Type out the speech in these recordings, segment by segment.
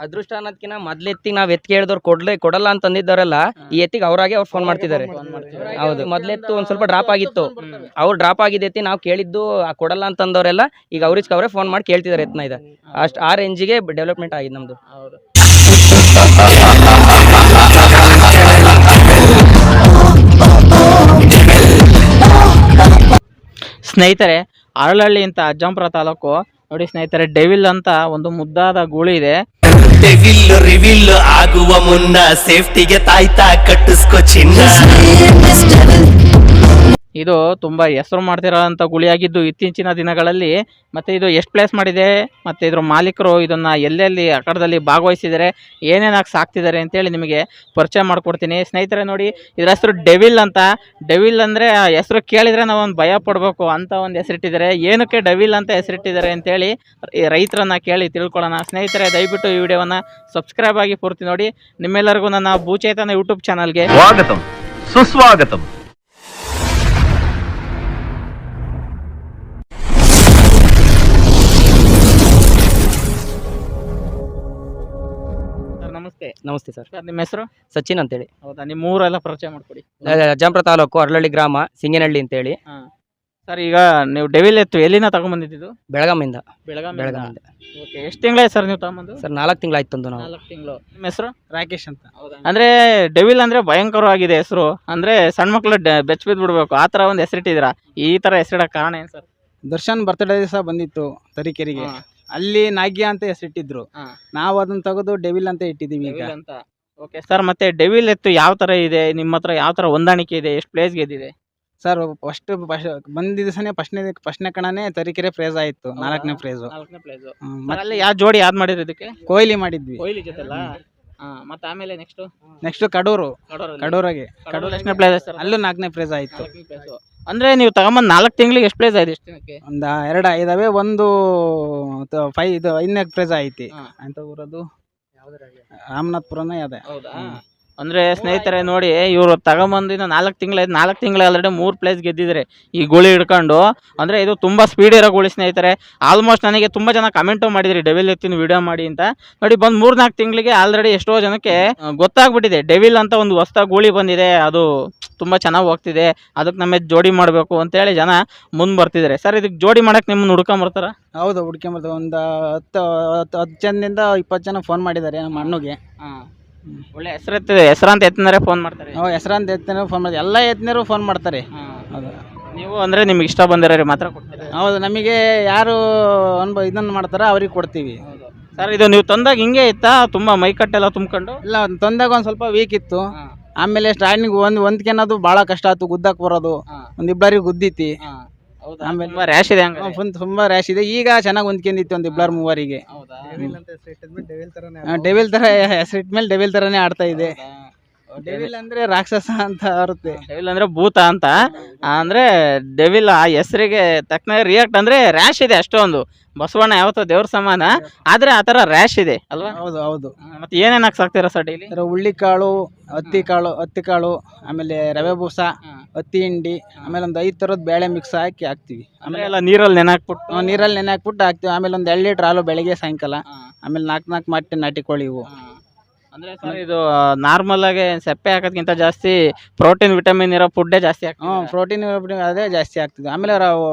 ಅದೃಷ್ಟ ಅನ್ನೋದಕ್ಕಿಂತ ಮೊದ್ಲು ಎತ್ತಿಗೆ ನಾವ್ ಎತ್ತಿಗೆ ಹೇಳಿದವ್ರು ಕೊಡಲ್ಲ ಅಂತ ಅಂದಿದ್ದವರೆಲ್ಲ ಈ ಎತ್ತಿಗೆ ಅವ್ರಾಗೆ ಅವ್ರು ಫೋನ್ ಮಾಡ್ತಿದ್ದಾರೆ. ಹೌದು, ಮೊದ್ಲೆತ್ತು ಒಂದ್ ಸ್ವಲ್ಪ ಡ್ರಾಪ್ ಆಗಿತ್ತು, ಅವ್ರು ಡ್ರಾಪ್ ಆಗಿದ್ದ ಎತ್ತಿ ನಾವು ಕೇಳಿದ್ದು ಕೊಡಲ್ಲ ಅಂತಂದವರೆಲ್ಲ ಈಗ ಅವ್ರಿಗೆ ಅವರೇ ಫೋನ್ ಮಾಡಿ ಕೇಳ್ತಿದ್ದಾರೆ ಎತ್ನ. ಇದೆ ಅಷ್ಟು ಆ ರೇಂಜಿಗೆ ಡೆವಲಪ್ಮೆಂಟ್ ಆಗಿದೆ ನಮ್ದು. ಸ್ನೇಹಿತರೆ, ಅರಳಹಳ್ಳಿ ಅಂತ ಅಜ್ಜಂಪುರ ತಾಲೂಕು ನೋಡಿ ಸ್ನೇಹಿತರೆ, ಡೆವಿಲ್ ಅಂತ ಒಂದು ಮುದ್ದಾದ ಗೂಳಿ ಇದೆ. ಡೆವಿಲ್ ರಿವಿಲ್ ಆಗುವ ಮುನ್ನ ಸೇಫ್ಟಿಗೆ ತಾಯ್ತಾ ಕಟ್ಟಿಸ್ಕೊ ಚಿನ್ನ. ಇದು ತುಂಬ ಹೆಸರು ಮಾಡ್ತಿರೋಂಥ ಗುಳಿಯಾಗಿದ್ದು ಇತ್ತೀಚಿನ ದಿನಗಳಲ್ಲಿ. ಮತ್ತು ಇದು ಎಷ್ಟು ಪ್ಲೇಸ್ ಮಾಡಿದೆ, ಮತ್ತು ಇದ್ರ ಮಾಲೀಕರು ಇದನ್ನು ಎಲ್ಲೆಲ್ಲಿ ಅಖಾಡದಲ್ಲಿ ಭಾಗವಹಿಸಿದ್ದಾರೆ, ಏನೇನಾಗಿ ಸಾಕ್ತಿದ್ದಾರೆ ಅಂತೇಳಿ ನಿಮಗೆ ಪರಿಚಯ ಮಾಡಿಕೊಡ್ತೀನಿ. ಸ್ನೇಹಿತರೆ ನೋಡಿ, ಇದರ ಹೆಸರು ಡೆವಿಲ್ ಅಂತ. ಡೆವಿಲ್ ಅಂದರೆ ಹೆಸರು ಕೇಳಿದರೆ ನಾವು ಒಂದು ಭಯ ಪಡಬೇಕು ಅಂತ ಒಂದು ಹೆಸರಿಟ್ಟಿದ್ದಾರೆ. ಏನಕ್ಕೆ ಡೆವಿಲ್ ಅಂತ ಹೆಸರಿಟ್ಟಿದ್ದಾರೆ ಅಂತೇಳಿ ರೈತರನ್ನು ಕೇಳಿ ತಿಳ್ಕೊಳ್ಳೋಣ. ಸ್ನೇಹಿತರೆ, ದಯವಿಟ್ಟು ಈ ವಿಡಿಯೋವನ್ನು ಸಬ್ಸ್ಕ್ರೈಬ್ ಆಗಿ ಪೂರ್ತಿ ನೋಡಿ. ನಿಮ್ಮೆಲ್ಲರಿಗೂ ನನ್ನ ಭೂಚೇತನ ಯೂಟ್ಯೂಬ್ ಚಾನಲ್ಗೆ ಸ್ವಾಗತಂ ಸುಸ್ವಾಗತಂ. ನಮಸ್ತೆ. ನಮಸ್ತೆ ಸರ್. ನಿಮ್ಮ ಹೆಸರು? ಸಚಿನ್ ಅಂತೇಳಿ. ಹೌದಾ, ನಿಮ್ಮ ಊರೆಲ್ಲ ಪರಿಚಯ ಮಾಡ್ಕೊಡಿ. ಅಜ್ಜಂಪುರ ತಾಲೂಕು ಅರಳಹಳ್ಳಿ ಗ್ರಾಮ, ಸಿಂಗನಹಳ್ಳಿ ಅಂತೇಳಿ. ಸರ್, ಈಗ ನೀವು ಡೆವಿಲ್ ಎತ್ತು ಎಲ್ಲಿಂದ ತಗೊಂಡ್ಬಂದಿದ್ದು? ಬೆಳಗಾಮಿಂದ. ಬೆಳಗಾಮಿಂದ. ಓಕೆ, ಎಷ್ಟು ತಿಂಗಳಾಯ್ತು ಸರ್ ನೀವು ತಗೊಂಬಂದು? ಸರ್ 4 ತಿಂಗಳಾಯ್ತು ತಂದು ನಾವು. 4 ತಿಂಗಳು. ನಿಮ್ಮ ಹೆಸರು? ರಾಕೇಶ್ ಅಂತ. ಅಂದ್ರೆ ಡೆವಿಲ್ ಅಂದ್ರೆ ಭಯಂಕರವಾಗಿದೆ ಹೆಸರು. ಅಂದ್ರೆ ಸಣ್ಣ ಮಕ್ಳು ಬೆಚ್ಚ ಬಿದ್ದು ಬಿಡ್ಬೇಕು ಆ ತರ ಒಂದು ಹೆಸರಿಟ್ಟಿದ್ದೀರಾ. ಈ ತರ ಹೆಸರಿಡಕ್ಕೆ ಕಾರಣ ಏನು ಸರ್? ದರ್ಶನ್ ಬರ್ತ್ಡೇ ದಿವಸ ಬಂದಿತ್ತು ತರೀಕೆರೆಗೆ. ಅಲ್ಲಿ ನಾಗ್ಯ ಅಂತ ಹೆಸರಿಟ್ಟಿದ್ರು. ನಾವು ಅದನ್ನ ತೆಗೆದು ಡೆವಿಲ್ ಅಂತ ಇಟ್ಟಿದ್ದೀವಿ ಈಗ ಅಂತ. ಓಕೆ ಸರ್, ಮತ್ತೆ ಡೆವಿಲ್ ಎತ್ತು ಯಾವ ತರ ಇದೆ ನಿಮ್ಮ ಹತ್ರ? ಯಾವ ತರ ಹೊಂದಾಣಿಕೆ ಇದೆ? ಎಷ್ಟು ಪ್ಲೇಸ್ ಗೆದ್ದಿದೆ ಸರ್? ಫಸ್ಟ್ ಬಂದಿದ್ದ ದಿವಸನೇ ಫಸ್ಟ್ನೇ ಕಣನೇ ತರೀಕೆರೆ ಪ್ರೈಸ್ ಆಯ್ತು, 4ನೇ ಪ್ರೈಸು. 4ನೇ ಪ್ಲೇಸ್. ಅಲ್ಲಿ ಯಾವ ಜೋಡಿ ಯಾವ್ದು ಮಾಡಿದ್ರು ಇದಕ್ಕೆ? ಕೊಹ್ಲಿ ಮಾಡಿದ್ವಿ. ಕೊಹ್ಲಿ ಜೊತೆಲ್ಲ. ಮತ್ತೆ ಆಮೇಲೆ ನೆಕ್ಸ್ಟ್ ಕಡೂರು. ಕಡೂರಾಗೆ ಎಷ್ಟನೇ ಪ್ಲೇಸ್ ಸರ್? ಅಲ್ಲೂ 4ನೇ ಪ್ರೈಸ್ ಆಯ್ತು. ಅಂದ್ರೆ ನೀವು ತಗೊಂಬಂದ್ 4 ತಿಂಗಳಿಗೆ ಎಷ್ಟು ಪ್ಲೇಸ್ ಆಯ್ತು? ಎಷ್ಟು ದಿನಕ್ಕೆ? ಒಂದು 2 ಇದಾವೆ. ಒಂದು 5ನೇ ಪ್ರೈಸ್ ಐತಿ ಅಂತ ಊರದು ರಾಮನಾಥ್ಪುರನೇ ಅದೇ. ಹೌದಾ? ಅಂದ್ರೆ ಸ್ನೇಹಿತರೆ ನೋಡಿ, ಇವರು ತಗೊಂಬಂದಿನ 4 ತಿಂಗಳಾಯ್ತು. 4 ತಿಂಗಳ ಆಲ್ರೆಡಿ 3 ಪ್ಲೇಸ್ ಗೆದ್ದಿದ್ದಾರೆ ಈ ಗುಳಿ ಹಿಡ್ಕೊಂಡು. ಅಂದ್ರೆ ಇದು ತುಂಬಾ ಸ್ಪೀಡ್ ಇರೋ ಗುಳಿ ಸ್ನೇಹಿತರೆ. ಆಲ್ಮೋಸ್ಟ್ ನನಗೆ ತುಂಬಾ ಜನ ಕಮೆಂಟು ಮಾಡಿದ್ರಿ ಡೆವಿಲ್ ಎತ್ತಿನ ವಿಡಿಯೋ ಮಾಡಿ ಅಂತ. ನೋಡಿ, ಬಂದ್ 3-4 ತಿಂಗಳಿಗೆ ಆಲ್ರೆಡಿ ಎಷ್ಟೋ ಜನಕ್ಕೆ ಗೊತ್ತಾಗ್ಬಿಟ್ಟಿದೆ ಡೆವಿಲ್ ಅಂತ ಒಂದು ಹೊಸ ಗುಳಿ ಬಂದಿದೆ, ಅದು ತುಂಬಾ ಚೆನ್ನಾಗಿ ಹೋಗ್ತಿದೆ, ಅದಕ್ಕೆ ನಮ್ಮ ಜೋಡಿ ಮಾಡಬೇಕು ಅಂತೇಳಿ ಜನ ಮುಂದೆ ಬರ್ತಿದ್ದಾರೆ. ಸರ್, ಇದಕ್ಕೆ ಜೋಡಿ ಮಾಡಕ್ಕೆ ನಿಮ್ಮನ್ನ ಹುಡ್ಕೊಂಬರ್ತಾರ? ಹೌದು, ಹುಡ್ಕೊಂಬರ್ತಾರೆ. ಒಂದು 10 ಜನದಿಂದ 20 ಜನ ಫೋನ್ ಮಾಡಿದ್ದಾರೆ ನಮ್ಮ ಅಣ್ಣಗೆ. ಒಳ್ಳೆ ಹೆಸರಂತ ಎತ್ತಿನವರೇ ಫೋನ್ ಮಾಡ್ತಾರೆ. ಹೆಸರಂತ ಎತ್ತಿನ ಫೋನ್ ಮಾಡ್ತಾರೆ, ಎಲ್ಲ ಎತ್ತಿನರು ಫೋನ್ ಮಾಡ್ತಾರೆ. ಹೌದು. ನೀವು ಅಂದ್ರೆ ನಿಮ್ಗೆ ಇಷ್ಟ ಬಂದಿರೋರಿಗೆ ಮಾತ್ರ ಕೊಡ್ತೀರಾ? ಹೌದು, ನಮಗೆ ಯಾರು ಇದನ್ನ ಮಾಡ್ತಾರ ಅವ್ರಿಗೆ ಕೊಡ್ತೀವಿ. ಸರ್, ಇದು ನೀವು ತಂದಾಗ ಹಿಂಗೆ ಇತ್ತಾ? ತುಂಬಾ ಮೈಕಟ್ಟೆಲ್ಲ ತುಂಬ್ಕೊಂಡು? ಇಲ್ಲ, ತಂದಾಗ ಒಂದ್ ಸ್ವಲ್ಪ ವೀಕ್ ಇತ್ತು. ಆಮೇಲೆ ಸ್ಟಾರ್ಟಿಂಗ್ ಒಂದ್ಕೆ ಅನ್ನೋದು ಬಹಳ ಕಷ್ಟ ಆಯ್ತು, ಗುದ್ದಕ್ ಬರೋದು. ಒಂದಿಬ್ಬರಿಗೆ ಗುದ್ದಿತಿ. ಆಮೇಲೆ ರ್ಯಾಶ್ ಇದೆ, ತುಂಬಾ ರ್ಯಾಶ್ ಇದೆ. ಈಗ ಚೆನ್ನಾಗಿ ಹೊಂದ್ಕೊಂಡಿತ್ತು ಒಂದ್ 2-3 ಡೆವಿಲ್ ತರ ಹೆಸರಿಟ್ಮೇಲೆ ಡೆವಿಲ್ ತರಾನೇ ಆಡ್ತಾ ಇದೆ. ಡೆವಿಲ್ ಅಂದ್ರೆ ರಾಕ್ಷಸ ಅಂತ ಬರುತ್ತೆ. ಡೆವಿಲ್ ಅಂದ್ರೆ ಭೂತ ಅಂತ. ಅಂದ್ರೆ ಡೆವಿಲ್ ಆ ಹೆಸರಿಗೆ ತಕ್ಕನಾಗಿ ರಿಯಾಕ್ಟ್ ಅಂದ್ರೆ ರ್ಯಾಶ್ ಇದೆ ಅಷ್ಟೊಂದು. ಬಸವಣ್ಣ ಯಾವತ್ತೋ ದೇವ್ರ ಸಮಾನ, ಆದ್ರೆ ಆತರ ರ್ಯಾಶ್ ಇದೆ ಅಲ್ವಾ? ಹೌದು ಹೌದು. ಮತ್ತೆ ಏನೇನ್ ಹಾಕ್ಸಾಕ್ತೀರಾ ಸರ್ ಡೈಲಿ? ಹುಳ್ಳಿಕಾಳು, ಹತ್ತಿ ಕಾಳು, ಆಮೇಲೆ ರವೆ ಬೂಸ, ಹತ್ತಿ ಹಿಂಡಿ, ಆಮೇಲೆ ಒಂದು 5 ತರದ ಬೇಳೆ ಮಿಕ್ಸ್ ಹಾಕ್ತಿವಿ. ಆಮೇಲೆ ಎಲ್ಲ ನೀರಲ್ಲಿ ನೆನೆ ಹಾಕ್ಬಿಟ್ಟು ಹಾಕ್ತಿವಿ. ಆಮೇಲೆ ಒಂದು 2 ಲೀಟರ್ ಹಾಲು ಬೆಳಿಗ್ಗೆ ಸಾಯಂಕಾಲ. ಆಮೇಲೆ 4 ಮೊಟ್ಟೆ ನಾಟಿ ಕೋಳಿ ಇವು. ಅಂದ್ರೆ ಸರ್, ಇದು ನಾರ್ಮಲ್ ಆಗಿ ಸೆಪ್ಪೆ ಹಾಕೋದ್ಕಿಂತ ಜಾಸ್ತಿ ಪ್ರೋಟೀನ್ ವಿಟಮಿನ್ ಇರೋ ಫುಡ್ಡೇ ಜಾಸ್ತಿ ಆಗ್ತದೆ. ಪ್ರೋಟೀನ್ ಅದೇ ಜಾಸ್ತಿ ಆಗ್ತದೆ. ಆಮೇಲೆ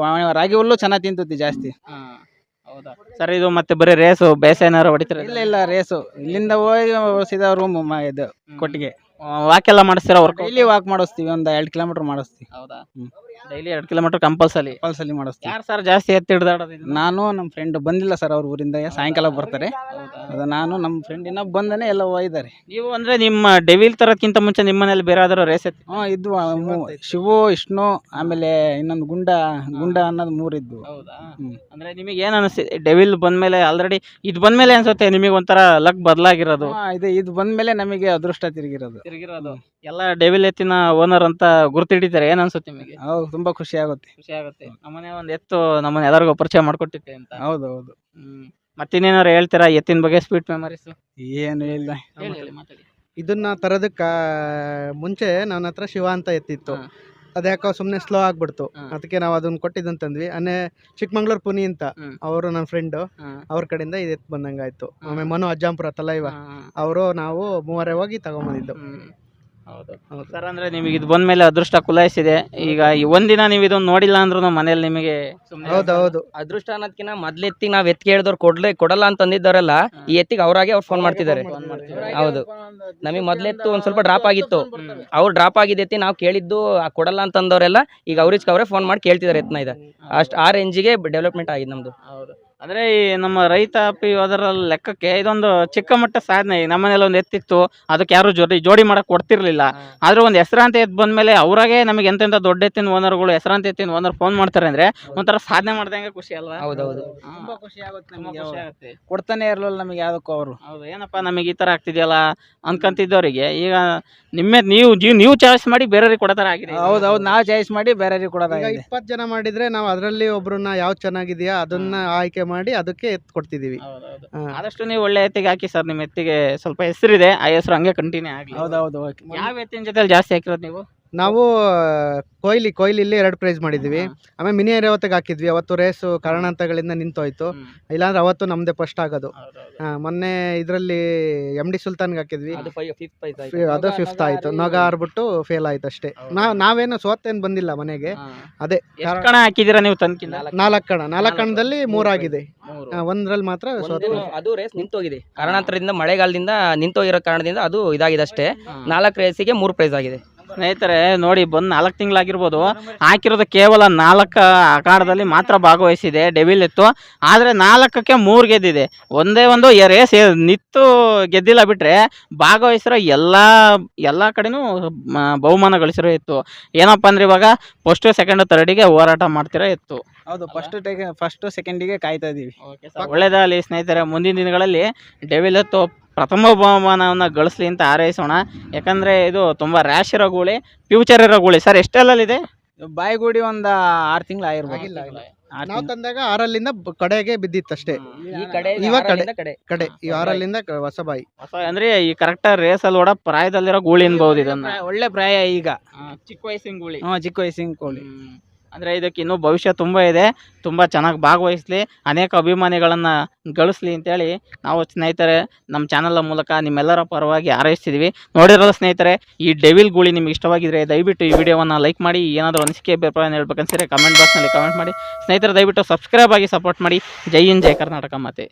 ರಾಗಿ ಹುಲ್ಲು ಚೆನ್ನಾಗಿ ತಿಂತತಿ ಜಾಸ್ತಿ. ಹೌದಾ ಸರ್? ಇದು ಮತ್ತೆ ಬರೀ ರೇಸು ಬೇಸ ಏನಾರು ಹೊಡಿತೀರ? ಇಲ್ಲ, ರೇಸು ಇಲ್ಲಿಂದ ಹೋಗಿ ಸೀದಾ ರೂಮ್ ಇದು ಕೊಟ್ಟಿಗೆ ವಾಕ್ ಎಲ್ಲ ಮಾಡಿಸ್ತೀರಾ? ಡೈಲಿ ವಾಕ್ ಮಾಡಿಸ್ತೀವಿ, ಒಂದು 2 ಕಿಲೋಮೀಟರ್ ಮಾಡಿಸ್ತೀವಿ. ಹೌದಾ? ಡೈಲಿ 2 ಕಿಲೋಮೀಟರ್ ಕಂಪಲ್ಸರಿ ಮಾಡಿಸ್ತೀವಿ. ಯಾರು ಸರ್ ಜಾಸ್ತಿ ಎತ್ತಿ ಹಿಡ್ದಾಡೋದು? ನಾನು, ನಮ್ಮ ಫ್ರೆಂಡ್ ಬಂದಿಲ್ಲ ಸರ್, ಅವ್ರ ಊರಿಂದ ಸಾಯಂಕಾಲ ಬರ್ತಾರೆ. ನಾನು ನಮ್ಮ ಫ್ರೆಂಡ್ ಇನ್ನೊಬ್ಬ ಬಂದನೆ ಎಲ್ಲ ಹೋಗಿದ್ದಾರೆ. ನೀವು ಅಂದ್ರೆ ನಿಮ್ಮ ಡೆವಿಲ್ ತರಕ್ಕಿಂತ ಮುಂಚೆ ನಿಮ್ಮ ಮನೇಲಿ ಬೇರೆ ಯಾವ್ದಾರು ರೇಸ್ ಎತ್ತಿ? ಇದ್ವು. ಶಿವು, ವಿಷ್ಣು, ಆಮೇಲೆ ಇನ್ನೊಂದು ಗುಂಡ ಅನ್ನೋದು 3 ಇದ್ವು. ಹೌದಾ? ಅಂದ್ರೆ ನಿಮಗೆ ಏನ್ ಅನಿಸ್ತಿದೆ ಡೆವಿಲ್ ಬಂದ್ಮೇಲೆ? ಆಲ್ರೆಡಿ ಇದು ಬಂದ್ಮೇಲೆ ಅನ್ಸುತ್ತೆ ನಿಮಗೆ ಒಂಥರ ಲಕ್ ಬದಲಾಗಿರೋದು? ಇದು ಬಂದ್ಮೇಲೆ ನಮಗೆ ಅದೃಷ್ಟ ತಿರುಗಿರೋದು. ಎಲ್ಲ ಡೆವಿಲ್ ಎತ್ತಿನ ಓನರ್ ಅಂತ ಗುರ್ತಿಡಿತಾರೆ. ಏನ್ ಅನ್ಸುತ್ತೆ ನಿಮಗೆ? ಹೌದು, ತುಂಬಾ ಖುಷಿ ಆಗುತ್ತೆ. ನಮ್ಮನೆ ಒಂದ್ ಎತ್ತು ನಮ್ಮನೆ ಎಲ್ಲರಿಗೂ ಪರಿಚಯ ಮಾಡ್ಕೊಟ್ಟಿದ್ದೆ ಅಂತ. ಹೌದು ಹೌದು. ಮತ್ತಿನ್ನೇನಾರು ಹೇಳ್ತೀರಾ ಎತ್ತಿನ ಬಗ್ಗೆ? ಸ್ವೀಟ್ ಮೆಮರೀಸ್ ಏನು ಇಲ್ಲ. ಇದನ್ನ ತರೋದಕ್ಕ ಮುಂಚೆ ನನ್ನ ಹತ್ರ ಶಿವ ಅಂತ ಎತ್ತಿತ್ತು. ಅದ್ಯಾಕೋ ಸುಮ್ಮನೆ ಸ್ಲೋ ಆಗ್ಬಿಡ್ತು. ಅದಕ್ಕೆ ನಾವು ಅದನ್ನ ಕೊಟ್ಟಿದ್ದನ್ ತಂದ್ವಿ. ಚಿಕ್ಕಮಂಗ್ಳೂರ್ ಪುನಿ ಅಂತ ಅವರು ನನ್ನ ಫ್ರೆಂಡು, ಅವ್ರ ಕಡೆಯಿಂದ ಇದು ಎತ್ತು ಬಂದಂಗಾಯ್ತು. ಆಮೇಲೆ ಮನು ಅಜ್ಜಂಪುರ ತಲೈವ ಅವರು ನಾವು ಮೂವರೇ ಹೋಗಿ ತಗೊಂಬಂದಿದ್ದು. ಹೌದು ಸರ್, ಅಂದ್ರೆ ನಿಮಗೆ ಇದು ಬಂದ್ಮೇಲೆ ಅದೃಷ್ಟ ಕುಲಾಯಿಸಿದೆ. ಈಗ ಈ ಒಂದಿನ ನೀವು ಇದನ್ನ ನೋಡಿಲ್ಲ ಅಂದ್ರೂ ಮನೇಲಿ ನಿಮಗೆ ಹೌದೌದು. ಅದೃಷ್ಟ ಅನ್ನೋದಕ್ಕಿಂತ ಮೊದ್ಲ ಎತ್ತಿಗೆ ನಾವ್ ಎತ್ ಕೇಳಿದವ್ರು ಕೊಡಲ್ಲ ಅಂತ ಅಂದಿದ್ದವರೆಲ್ಲ ಈ ಎತ್ತಿಗೆ ಅವ್ರಾಗೆ ಅವ್ರು ಫೋನ್ ಮಾಡ್ತಿದ್ದಾರೆ. ಹೌದು, ನಮಗೆ ಮೊದ್ಲೆತ್ತು ಒಂದ್ ಸ್ವಲ್ಪ ಡ್ರಾಪ್ ಆಗಿತ್ತು. ಅವ್ರು ಡ್ರಾಪ್ ಆಗಿದ್ದ ಎತ್ತಿ ನಾವು ಕೇಳಿದ್ದು ಕೊಡಲ್ಲ ಅಂತ ಅಂದವರೆಲ್ಲ ಈಗ ಅವರೇ ಫೋನ್ ಮಾಡಿ ಕೇಳ್ತಿದ್ದಾರೆ ಎತ್ನ. ಇದೆ ಅಷ್ಟು ಆ ರೇಂಜಿಗೆ ಡೆವಲಪ್ಮೆಂಟ್ ಆಗಿದೆ ನಮ್ದು. ಅಂದ್ರೆ ಈ ನಮ್ಮ ರೈತಾಪಿ ಅದರ ಲೆಕ್ಕಕ್ಕೆ ಇದೊಂದು ಚಿಕ್ಕ ಮಟ್ಟ ಸಾಧನೆ. ನಮ್ಮನೇಲಿ ಒಂದು ಎತ್ತಿತ್ತು, ಅದಕ್ಕೆ ಯಾರು ಜೋಡಿ ಮಾಡಕ್ ಕೊಡ್ತಿರ್ಲಿಲ್ಲ. ಆದ್ರೆ ಒಂದು ಹೆಸರಾಂತ ಎತ್ತು ಬಂದ್ಮೇಲೆ ಅವ್ರಾಗೆ ನಮಗೆ ಎಂತೆಂತ ದೊಡ್ಡ ಎತ್ತಿನ ಓನರ್ಗಳು, ಹೆಸರಾಂತ ಎತ್ತಿನ ಓನರ್ ಫೋನ್ ಮಾಡ್ತಾರೆ ಅಂದ್ರೆ ಒಂಥರ ಸಾಧನೆ ಮಾಡ್ದಂಗೆ ಖುಷಿ ಅಲ್ವಾ? ಹೌದೌದು, ತುಂಬಾ ಖುಷಿ ಆಗುತ್ತೆ. ಕೊಡ್ತಾನೆ ಇರಲಿಲ್ಲ ನಮಗೆ ಯಾವ್ದಕ್ಕೂ ಅವರು. ಹೌದು, ಏನಪ್ಪಾ ನಮಗೆ ಈ ತರ ಆಗ್ತಿದೆಯಲ್ಲ ಅನ್ಕಂತಿದ್ದವರಿಗೆ ಈಗ ನೀವು ಚಾಯ್ಸ್ ಮಾಡಿ ಬೇರೆಯವ್ರಿಗೆ ಕೊಡತಾರ ಆಗಿದೆ. ಹೌದೌದು, ನಾವು ಚಾಯ್ಸ್ ಮಾಡಿ ಬೇರೆಯವ್ರಿಗೆ ಈಗ ಕೊಡೋದಾಗಿದೆ. 20 ಜನ ಮಾಡಿದ್ರೆ ನಾವು ಅದರಲ್ಲಿ ಒಬ್ರನ್ನ ಯಾವ್ದು ಚೆನ್ನಾಗಿದೆಯಾ ಅದನ್ನ ಆಯ್ಕೆ ಮಾಡಿ ಅದಕ್ಕೆ ಎತ್ತು ಕೊಡ್ತಿದೀವಿ. ಆದಷ್ಟು ನೀವು ಒಳ್ಳೆ ಎತ್ತಿಗೆ ಹಾಕಿ ಸರ್. ನಿಮ್ಮ ಎತ್ತಿಗೆ ಸ್ವಲ್ಪ ಹೆಸರಿದೆ, ಆ ಹೆಸರು ಹಂಗೆ ಕಂಟಿನ್ಯೂ ಆಗಲಿ. ಹೌದೌದು. ಯಾವ ಎತ್ತಿನ ಜೊತೆ ಜಾಸ್ತಿ ಹಾಕಿರೋದು ನೀವು? ನಾವು ಕೊಯ್ಲಿಲಿ 2 ಪ್ರೈಸ್ ಮಾಡಿದ್ವಿ. ಆಮೇಲೆ ಮಿನಿ ಐರಾವತಿಗೆ ಹಾಕಿದ್ವಿ. ಅವತ್ತು ರೇಸು ಕಾರಣಾಂತರಗಳಿಂದ ನಿಂತೋಯ್ತು. ಇಲ್ಲಾಂದ್ರೆ ಅವತ್ತು ನಮ್ದೇ ಫಸ್ಟ್ ಆಗೋದು. ಮೊನ್ನೆ ಇದರಲ್ಲಿ MD ಸುಲ್ತಾನ್ಗೆ ಹಾಕಿದ್ವಿ, ಅದು 5th ಆಯ್ತು. ನೊಗ ಆರ್ಬಿಟ್ಟು ಫೇಲ್ ಆಯ್ತು ಅಷ್ಟೇ. ನಾವೇನು ಸೋತೇನು ಬಂದಿಲ್ಲ ಮನೆಗೆ. ಅದೇ ಎಷ್ಟು ಕಣ ಹಾಕಿದ್ದೀರಾ ನೀವು ತನಕಿಂತ? 4 ಕಣದಲ್ಲಿ 3 ಆಗಿದೆ. ಒಂದ್ರಲ್ಲಿ ಮಾತ್ರ ಅದು ರೇಸ್ ನಿಂತೋಗಿದೆ. ಕಾರಣಾಂತರದಿಂದ ಮಳೆಗಾಲದಿಂದ ನಿಂತೋಗಿರೋ ಕಾರಣದಿಂದ ಅದು ಇದಾಗಿದೆ ಅಷ್ಟೇ. 4 ರೇಸಿಗೆ 3 ಪ್ರೈಸ್ ಆಗಿದೆ. ಸ್ನೇಹಿತರೆ ನೋಡಿ, ಬಂದು 4 ತಿಂಗಳಾಗಿರ್ಬೋದು, ಹಾಕಿರೋದು ಕೇವಲ 4 ಅಖಾಡದಲ್ಲಿ ಮಾತ್ರ ಭಾಗವಹಿಸಿದೆ ಡೆವಿಲ್ ಎತ್ತು. ಆದರೆ 4ಕ್ಕೆ 3 ಗೆದ್ದಿದೆ. ಒಂದೇ ಒಂದು ರೇಸ್ ನಿತ್ತು ಗೆದ್ದಿಲ್ಲ ಬಿಟ್ರೆ ಭಾಗವಹಿಸಿರೋ ಎಲ್ಲ ಕಡೆನೂ ಬಹುಮಾನ ಗಳಿಸಿರೋ ಎತ್ತು. ಏನಪ್ಪ ಅಂದ್ರೆ ಇವಾಗ ಫಸ್ಟ್ ಸೆಕೆಂಡ್ ಥರ್ಡಿಗೆ ಹೋರಾಟ ಮಾಡ್ತಿರೋ ಎತ್ತು. ಹೌದು, ಫಸ್ಟ್ ಸೆಕೆಂಡಿಗೆ ಕಾಯ್ತಾ ಇದೀವಿ. ಒಳ್ಳೇದಾಗಲಿ ಸ್ನೇಹಿತರೆ. ಮುಂದಿನ ದಿನಗಳಲ್ಲಿ ಡೆವಿಲ್ ಎತ್ತು ಪ್ರಥಮ ಬಹುಮಾನವನ್ನು ಗಳಿಸ್ಲಿ ಅಂತ ಹಾರೈಸೋಣ. ಯಾಕಂದರೆ ಇದು ತುಂಬ ರ್ಯಾಶ್ ಇರೋ ಗೂಳಿ, ಫ್ಯೂಚರ್ ಇರೋ ಗೂಳಿ. ಸರ್ ಎಷ್ಟೆಲ್ಲಿದೆ? ಬಾಯಿಗೂಡಿ ಒಂದು 6 ತಿಂಗಳು ಆಗಿರ್ಬೋದು. ನಾವು ತಂದಾಗ 6ರಿಂದ ಕಡೆಗೆ ಬಿದ್ದಿತ್ತಷ್ಟೇ. ಇವಾಗ ಕಡೆ ಈ 6ರಿಂದ ಹೊಸ ಬಾಯಿ. ಅಂದ್ರೆ ಈ ಕರೆಕ್ಟ್ ರೇಸಲ್ಲಿ ಓಡ ಪ್ರಾಯದಲ್ಲಿರೋ ಗೂಳಿ ಅನ್ಬಹುದು. ಇದನ್ನ ಒಳ್ಳೆ ಪ್ರಾಯ ಈಗ, ಚಿಕ್ಕ ವಯಸ್ಸಿನ ಗೂಳಿ. ಚಿಕ್ಕ ವಯಸ್ಸಿನ ಗೂಳಿ. ಅಂದರೆ ಇದಕ್ಕೆ ಇನ್ನೂ ಭವಿಷ್ಯ ತುಂಬ ಇದೆ. ತುಂಬ ಚೆನ್ನಾಗಿ ಭಾಗವಹಿಸಲಿ, ಅನೇಕ ಅಭಿಮಾನಿಗಳನ್ನು ಗಳಿಸ್ಲಿ ಅಂತೇಳಿ ನಾವು ಸ್ನೇಹಿತರೆ ನಮ್ಮ ಚಾನಲ್ ಮೂಲಕ ನಿಮ್ಮೆಲ್ಲರ ಪರವಾಗಿ ಹಾರೈಸ್ತಿದ್ವಿ. ನೋಡಿರಲ್ಲ ಸ್ನೇಹಿತರೆ, ಈ ಡೆವಿಲ್ ಗೂಳಿ ನಿಮ್ಗೆ ಇಷ್ಟವಾಗಿದ್ದರೆ ದಯವಿಟ್ಟು ಈ ವಿಡಿಯೋವನ್ನು ಲೈಕ್ ಮಾಡಿ. ಏನಾದರೂ ಅನಿಸಿಕೆ ಅಭಿಪ್ರಾಯ ಹೇಳ್ಬೇಕನ್ಸಿದ್ರೆ ಕಮೆಂಟ್ ಬಾಕ್ಸ್ನಲ್ಲಿ ಕಮೆಂಟ್ ಮಾಡಿ. ಸ್ನೇಹಿತರೆ ದಯವಿಟ್ಟು ಸಬ್ಸ್ಕ್ರೈಬ್ ಆಗಿ ಸಪೋರ್ಟ್ ಮಾಡಿ. ಜೈ ಹಿಂದ್, ಜೈ ಕರ್ನಾಟಕ ಮಾತೆ.